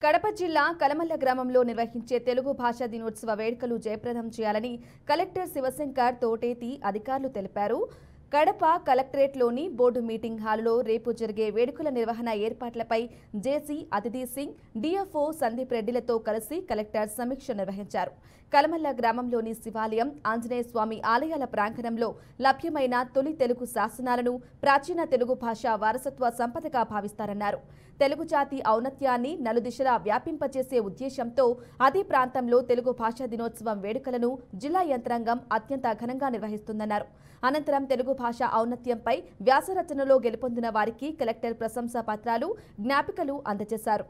కడప జిల్లా కలమల్ల గ్రామంలో నిర్వహించే తెలుగు భాషా దినోత్సవ వేడుకలు జయప్రదం చేయాలని కలెక్టర్ శివశంకర్ తోటేటి అధికారులు తెలిపారు. కడప కలెక్టరేట్లోని బోర్డు మీటింగ్ హాలులో రేపు జరిగే వేడుకల నిర్వహణ ఏర్పాట్లపై జేసీ అతిథి సింగ్, డిఎఫ్ఓ సందీప్ రెడ్డిలతో కలిసి కలెక్టర్ సమీక్ష నిర్వహించారు. కలమల్ల గ్రామంలోని శివాలయం, ఆంజనేయ స్వామి ఆలయాల ప్రాంగణంలో లభ్యమైన తొలి తెలుగు శాసనాలను ప్రాచీన తెలుగు భాష వారసత్వ సంపదగా భావిస్తారన్నారు. తెలుగు జాతి ఔన్నత్యాన్ని నలుదిశలా వ్యాపింపచేసే ఉద్దేశంతో అదే ప్రాంతంలో తెలుగు భాషా దినోత్సవం వేడుకలను జిల్లా యంత్రాంగం అత్యంత ఘనంగా నిర్వహిస్తుందన్నారు. అనంతరం తెలుగు భాష ఔన్నత్యంపై వ్యాసరచనలో గెలుపొందిన వారికి కలెక్టర్ ప్రశంసా పత్రాలు, జ్ఞాపికలు అందజేశారు.